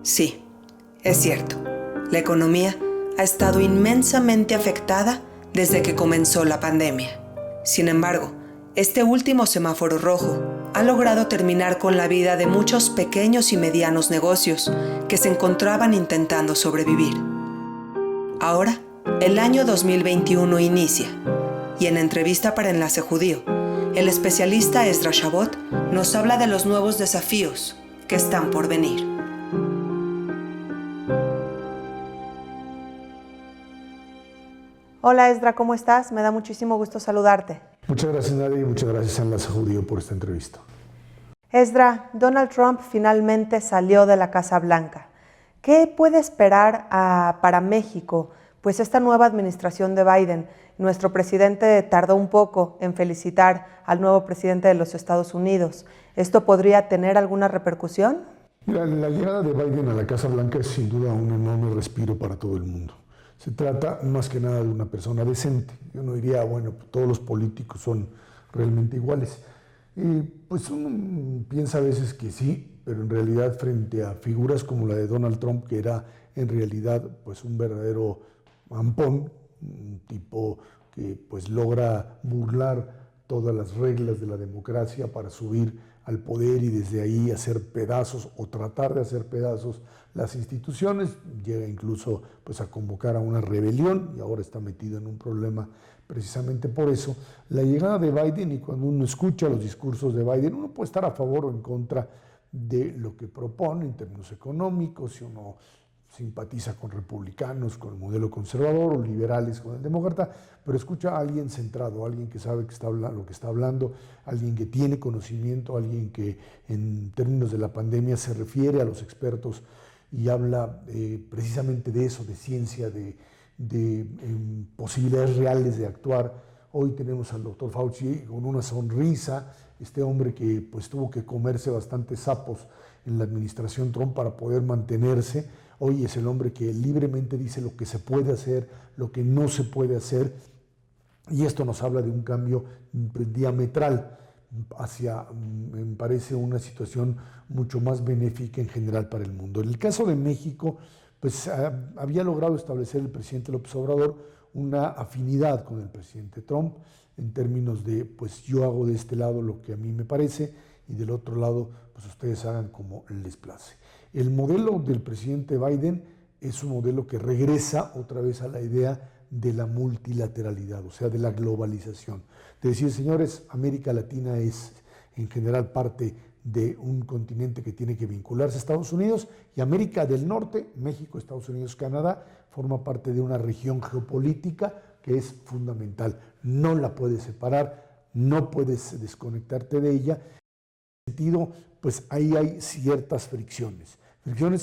Sí, es cierto. La economía ha estado inmensamente afectada desde que comenzó la pandemia. Sin embargo, este último semáforo rojo ha logrado terminar con la vida de muchos pequeños y medianos negocios que se encontraban intentando sobrevivir. Ahora, el año 2021 inicia, y en entrevista para Enlace Judío, el especialista Esdras Shabot nos habla de los nuevos desafíos que están por venir. Hola Esdra, ¿cómo estás? Me da muchísimo gusto saludarte. Muchas gracias, Nadia, y muchas gracias a Enlace Judío por esta entrevista. Esdra, Donald Trump finalmente salió de la Casa Blanca. ¿Qué puede esperar para México? Pues esta nueva administración de Biden, nuestro presidente tardó un poco en felicitar al nuevo presidente de los Estados Unidos. ¿Esto podría tener alguna repercusión? Mira, la llegada de Biden a la Casa Blanca es sin duda un enorme respiro para todo el mundo. Se trata más que nada de una persona decente. Yo no diría, bueno, todos los políticos son realmente iguales. Pues uno piensa a veces que sí, pero en realidad frente a figuras como la de Donald Trump, que era en realidad pues un verdadero ampón, un tipo que pues logra burlar todas las reglas de la democracia para subir al poder y desde ahí hacer pedazos o tratar de hacer pedazos las instituciones, llega incluso pues a convocar a una rebelión y ahora está metido en un problema precisamente por eso. La llegada de Biden, y cuando uno escucha los discursos de Biden, uno puede estar a favor o en contra de lo que propone en términos económicos, si uno simpatiza con republicanos, con el modelo conservador, o liberales con el demócrata, pero escucha a alguien centrado, alguien que sabe lo que está hablando, alguien que tiene conocimiento, alguien que en términos de la pandemia se refiere a los expertos y habla precisamente de eso, de ciencia, de posibilidades reales de actuar. Hoy tenemos al doctor Fauci con una sonrisa, este hombre que pues tuvo que comerse bastantes sapos en la administración Trump para poder mantenerse. Hoy es el hombre que libremente dice lo que se puede hacer, lo que no se puede hacer, y esto nos habla de un cambio diametral hacia, me parece, una situación mucho más benéfica en general para el mundo. En el caso de México, pues había logrado establecer el presidente López Obrador una afinidad con el presidente Trump en términos de, pues yo hago de este lado lo que a mí me parece y del otro lado, pues ustedes hagan como les place. El modelo del presidente Biden es un modelo que regresa otra vez a la idea de la multilateralidad, o sea, de la globalización. De decir, señores, América Latina es en general parte de un continente que tiene que vincularse a Estados Unidos, y América del Norte, México, Estados Unidos, Canadá, forma parte de una región geopolítica que es fundamental. No la puedes separar, no puedes desconectarte de ella. En ese sentido, pues ahí hay ciertas fricciones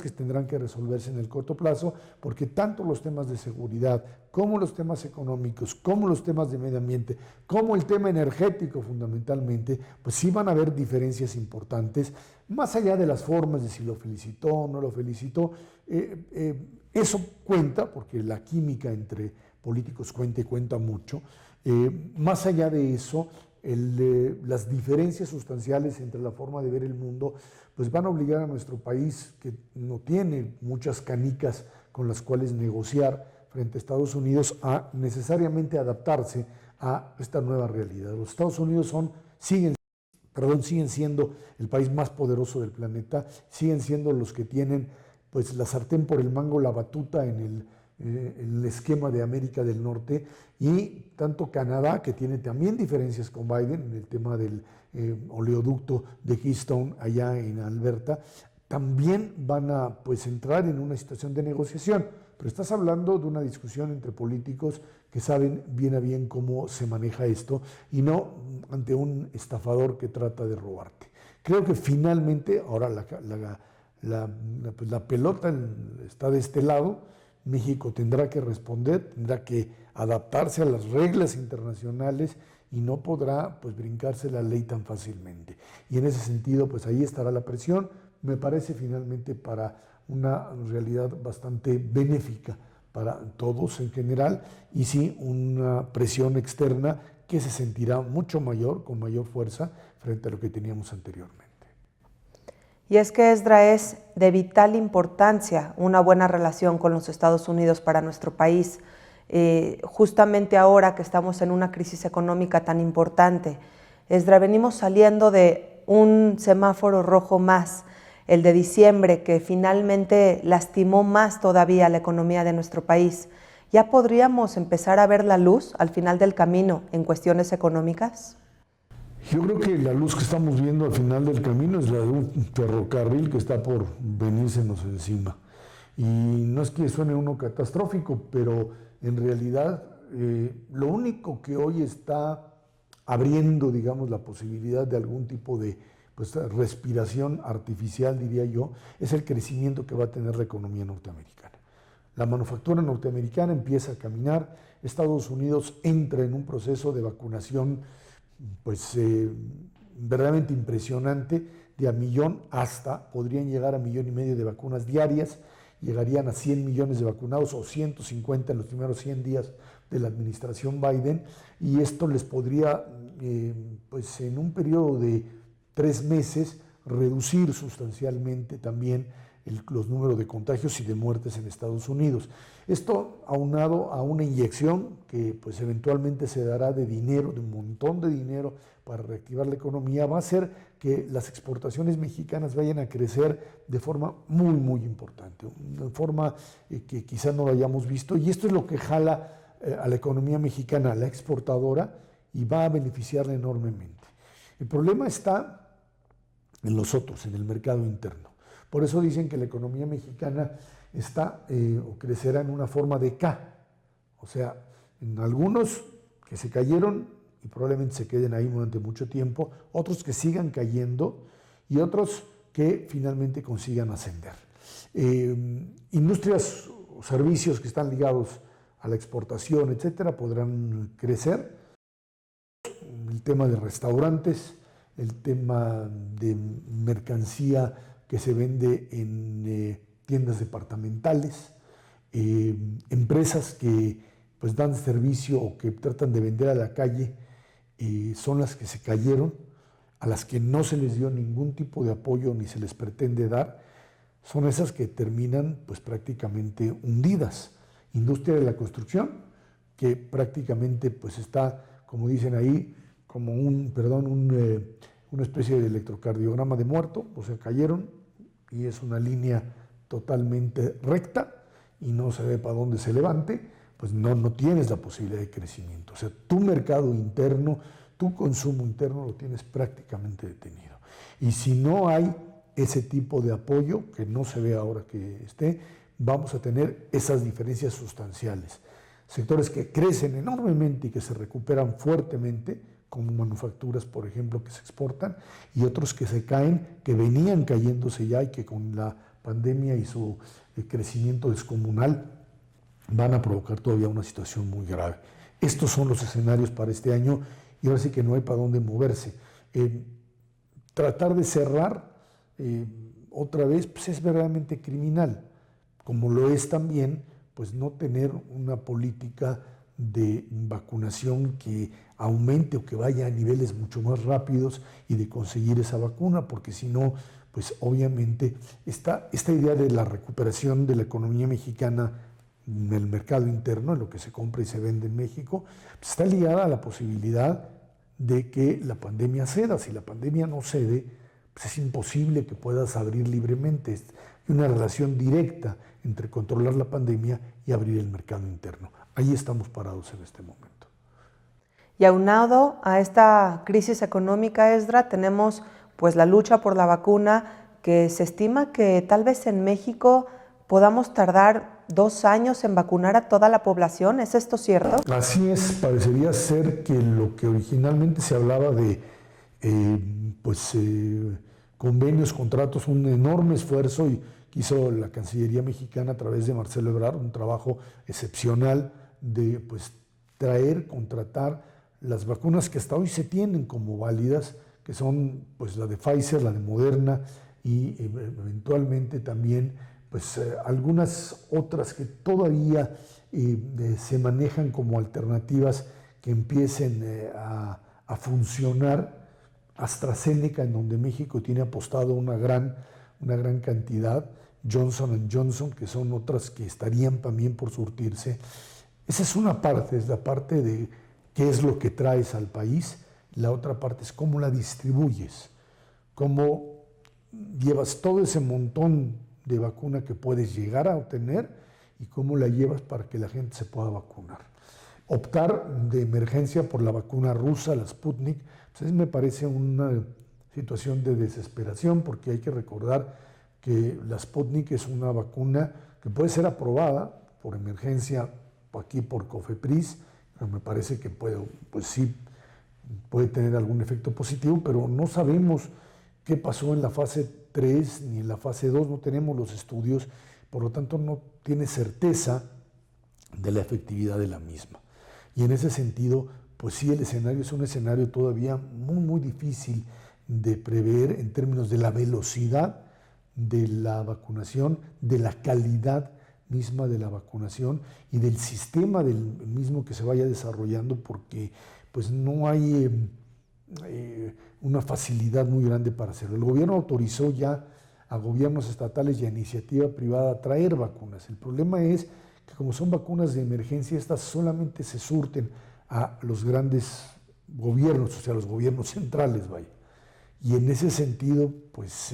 que tendrán que resolverse en el corto plazo, porque tanto los temas de seguridad, como los temas económicos, como los temas de medio ambiente, como el tema energético fundamentalmente, pues sí van a haber diferencias importantes, más allá de las formas de si lo felicitó o no lo felicitó. Eso cuenta, porque la química entre políticos cuenta y cuenta mucho. Más allá de eso, las diferencias sustanciales entre la forma de ver el mundo pues van a obligar a nuestro país, que no tiene muchas canicas con las cuales negociar frente a Estados Unidos, a necesariamente adaptarse a esta nueva realidad. Los Estados Unidos siguen siendo el país más poderoso del planeta, siguen siendo los que tienen pues la sartén por el mango, la batuta en el esquema de América del Norte, y tanto Canadá, que tiene también diferencias con Biden en el tema del oleoducto de Keystone allá en Alberta, también van a pues entrar en una situación de negociación, pero estás hablando de una discusión entre políticos que saben bien a bien cómo se maneja esto y no ante un estafador que trata de robarte. Creo que finalmente ahora la pelota está de este lado. México tendrá que responder, tendrá que adaptarse a las reglas internacionales y no podrá pues brincarse la ley tan fácilmente. Y en ese sentido, pues ahí estará la presión, me parece finalmente para una realidad bastante benéfica para todos en general, y sí una presión externa que se sentirá mucho mayor, con mayor fuerza, frente a lo que teníamos anteriormente. Y es que, Esdra, es de vital importancia una buena relación con los Estados Unidos para nuestro país. Justamente ahora que estamos en una crisis económica tan importante, Esdra, venimos saliendo de un semáforo rojo más, el de diciembre, que finalmente lastimó más todavía la economía de nuestro país. ¿Ya podríamos empezar a ver la luz al final del camino en cuestiones económicas? Yo creo que la luz que estamos viendo al final del camino es la de un ferrocarril que está por venírsenos encima. Y no es que suene uno catastrófico, pero en realidad lo único que hoy está abriendo, digamos, la posibilidad de algún tipo de respiración artificial, diría yo, es el crecimiento que va a tener la economía norteamericana. La manufactura norteamericana empieza a caminar, Estados Unidos entra en un proceso de vacunación verdaderamente impresionante, de a millón podrían llegar a 1,5 millones de vacunas diarias, llegarían a 100 millones de vacunados o 150 en los primeros 100 días de la administración Biden, y esto les podría, en un periodo de 3 meses, reducir sustancialmente también los números de contagios y de muertes en Estados Unidos. Esto aunado a una inyección que eventualmente se dará de dinero, de un montón de dinero para reactivar la economía, va a hacer que las exportaciones mexicanas vayan a crecer de forma muy, muy importante, una forma que quizás no lo hayamos visto, y esto es lo que jala a la economía mexicana, a la exportadora, y va a beneficiarla enormemente. El problema está en los otros, en el mercado interno. Por eso dicen que la economía mexicana está o crecerá en una forma de K. O sea, en algunos que se cayeron y probablemente se queden ahí durante mucho tiempo, otros que sigan cayendo y otros que finalmente consigan ascender. Industrias o servicios que están ligados a la exportación, etcétera, podrán crecer. El tema de restaurantes, el tema de mercancía que se vende en tiendas departamentales, empresas que dan servicio o que tratan de vender a la calle, son las que se cayeron, a las que no se les dio ningún tipo de apoyo ni se les pretende dar, son esas que terminan prácticamente hundidas. Industria de la construcción, que prácticamente está, como dicen ahí, como una especie de electrocardiograma de muerto, o sea, cayeron, y es una línea totalmente recta y no se ve para dónde se levante, pues no tienes la posibilidad de crecimiento. O sea, tu mercado interno, tu consumo interno lo tienes prácticamente detenido. Y si no hay ese tipo de apoyo, que no se ve ahora que esté, vamos a tener esas diferencias sustanciales. Sectores que crecen enormemente y que se recuperan fuertemente, como manufacturas, por ejemplo, que se exportan, y otros que se caen, que venían cayéndose ya y que con la pandemia y su crecimiento descomunal van a provocar todavía una situación muy grave. Estos son los escenarios para este año y ahora sí que no hay para dónde moverse. Tratar de cerrar otra vez es verdaderamente criminal, como lo es también no tener una política de vacunación que aumente o que vaya a niveles mucho más rápidos y de conseguir esa vacuna, porque si no, obviamente esta idea de la recuperación de la economía mexicana en el mercado interno, en lo que se compra y se vende en México, está ligada a la posibilidad de que la pandemia ceda. Si la pandemia no cede, es imposible que puedas abrir libremente. Hay una relación directa entre controlar la pandemia y abrir el mercado interno. Ahí estamos parados en este momento. Y aunado a esta crisis económica, Esdra, tenemos la lucha por la vacuna, que se estima que tal vez en México podamos tardar 2 años en vacunar a toda la población. ¿Es esto cierto? Así es, parecería ser que lo que originalmente se hablaba de convenios, contratos, un enorme esfuerzo y que hizo la Cancillería mexicana a través de Marcelo Ebrard, un trabajo excepcional de traer, contratar las vacunas que hasta hoy se tienen como válidas, que son la de Pfizer, la de Moderna y eventualmente también algunas otras que todavía se manejan como alternativas que empiecen a funcionar. AstraZeneca, en donde México tiene apostado una gran una gran cantidad, Johnson & Johnson, que son otras que estarían también por surtirse. Esa es una parte, es la parte de qué es lo que traes al país. La otra parte es cómo la distribuyes, cómo llevas todo ese montón de vacuna que puedes llegar a obtener y cómo la llevas para que la gente se pueda vacunar. Optar de emergencia por la vacuna rusa, la Sputnik, pues me parece una situación de desesperación, porque hay que recordar que la Sputnik es una vacuna que puede ser aprobada por emergencia aquí por COFEPRIS, pero me parece que puede tener algún efecto positivo, pero no sabemos qué pasó en la fase 3 ni en la fase 2, no tenemos los estudios, por lo tanto no tiene certeza de la efectividad de la misma. Y en ese sentido, pues sí, el escenario es un escenario todavía muy difícil de prever en términos de la velocidad de la vacunación, de la calidad misma de la vacunación y del sistema del mismo que se vaya desarrollando, porque pues no hay una facilidad muy grande para hacerlo. El gobierno autorizó ya a gobiernos estatales y a iniciativa privada a traer vacunas. El problema es que como son vacunas de emergencia, estas solamente se surten a los grandes gobiernos, o sea, los gobiernos centrales, vaya. Y en ese sentido, pues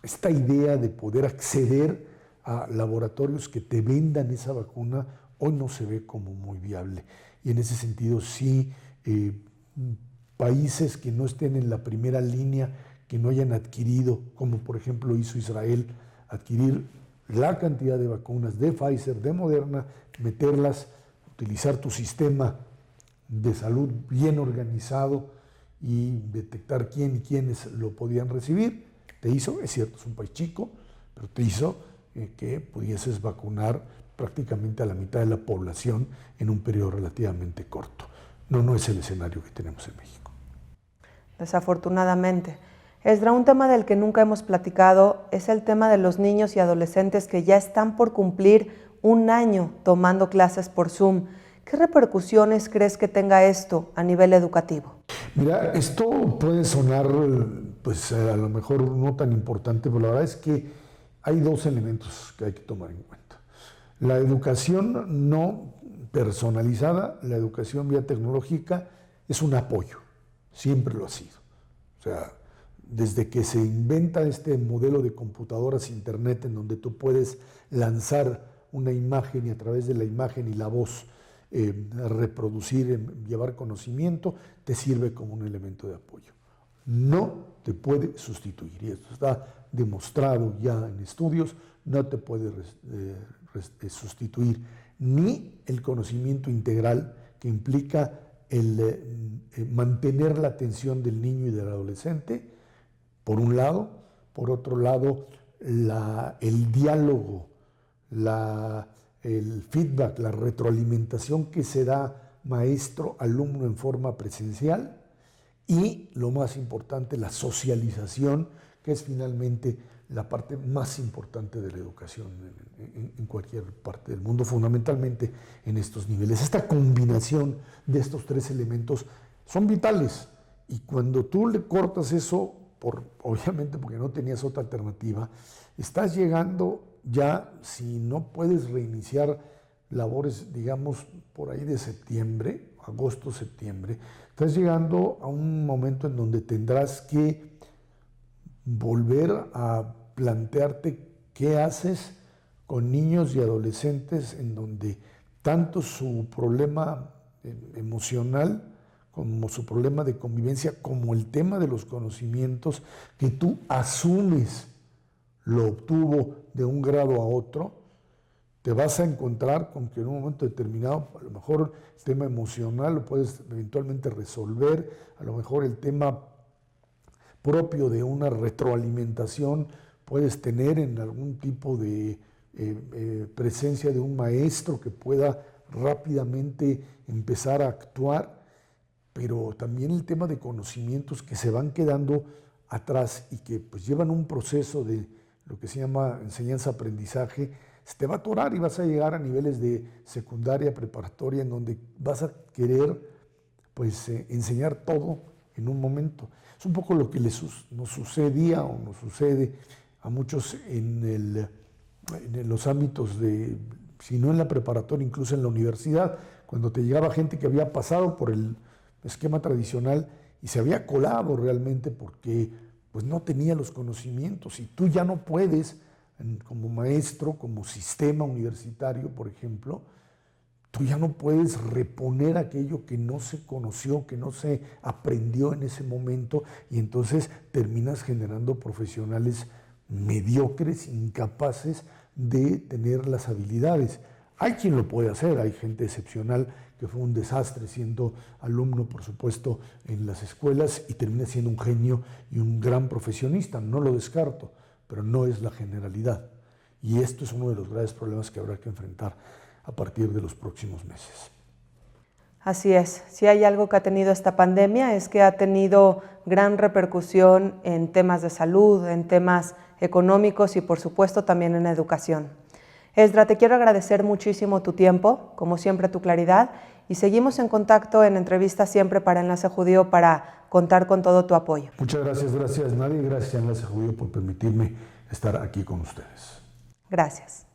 esta idea de poder acceder a laboratorios que te vendan esa vacuna hoy no se ve como muy viable. Y en ese sentido sí, países que no estén en la primera línea, que no hayan adquirido, como por ejemplo hizo Israel, adquirir la cantidad de vacunas de Pfizer, de Moderna, meterlas, utilizar tu sistema de salud bien organizado y detectar quién y quiénes lo podían recibir. Te hizo, es cierto, es un país chico, pero te hizo que pudieses vacunar prácticamente a la mitad de la población en un periodo relativamente corto. No es el escenario que tenemos en México. Desafortunadamente. Esdra, un tema del que nunca hemos platicado es el tema de los niños y adolescentes que ya están por cumplir un año tomando clases por Zoom. ¿Qué repercusiones crees que tenga esto a nivel educativo? Mira, esto puede sonar, pues a lo mejor no tan importante, pero la verdad es que hay dos elementos que hay que tomar en cuenta. La educación no personalizada, la educación vía tecnológica, es un apoyo, siempre lo ha sido. O sea, desde que se inventa este modelo de computadoras internet en donde tú puedes lanzar una imagen y a través de la imagen y la voz reproducir, llevar conocimiento, te sirve como un elemento de apoyo. No te puede sustituir, y esto está demostrado ya en estudios, no te puede sustituir ni el conocimiento integral que implica el mantener la atención del niño y del adolescente, por un lado, por otro lado, el diálogo, el feedback, la retroalimentación que se da maestro-alumno en forma presencial y, lo más importante, la socialización, que es finalmente la parte más importante de la educación en cualquier parte del mundo, fundamentalmente en estos niveles. Esta combinación de estos tres elementos son vitales y cuando tú le cortas eso, obviamente porque no tenías otra alternativa, estás llegando ya, si no puedes reiniciar labores, digamos, por ahí de septiembre, agosto, septiembre, estás llegando a un momento en donde tendrás que volver a plantearte qué haces con niños y adolescentes en donde tanto su problema emocional como su problema de convivencia, como el tema de los conocimientos que tú asumes lo obtuvo de un grado a otro, te vas a encontrar con que en un momento determinado, a lo mejor el tema emocional lo puedes eventualmente resolver, a lo mejor el tema propio de una retroalimentación puedes tener en algún tipo de presencia de un maestro que pueda rápidamente empezar a actuar, pero también el tema de conocimientos que se van quedando atrás y que pues llevan un proceso de lo que se llama enseñanza-aprendizaje, se te va a atorar y vas a llegar a niveles de secundaria, preparatoria, en donde vas a querer pues enseñar todo en un momento. Es un poco lo que nos sucedía o nos sucede a muchos en los ámbitos si no en la preparatoria, incluso en la universidad, cuando te llegaba gente que había pasado por el esquema tradicional y se había colado realmente porque pues no tenía los conocimientos, y tú ya no puedes, como maestro, como sistema universitario, por ejemplo, tú ya no puedes reponer aquello que no se conoció, que no se aprendió en ese momento, y entonces terminas generando profesionales mediocres, incapaces de tener las habilidades. Hay quien lo puede hacer, hay gente excepcional que fue un desastre siendo alumno, por supuesto, en las escuelas y termina siendo un genio y un gran profesionista, no lo descarto, pero no es la generalidad. Y esto es uno de los graves problemas que habrá que enfrentar a partir de los próximos meses. Así es, si hay algo que ha tenido esta pandemia es que ha tenido gran repercusión en temas de salud, en temas económicos y por supuesto también en educación. Esdra, te quiero agradecer muchísimo tu tiempo, como siempre tu claridad, y seguimos en contacto en entrevistas siempre para Enlace Judío para contar con todo tu apoyo. Muchas gracias Nadia, y gracias a Enlace Judío por permitirme estar aquí con ustedes. Gracias.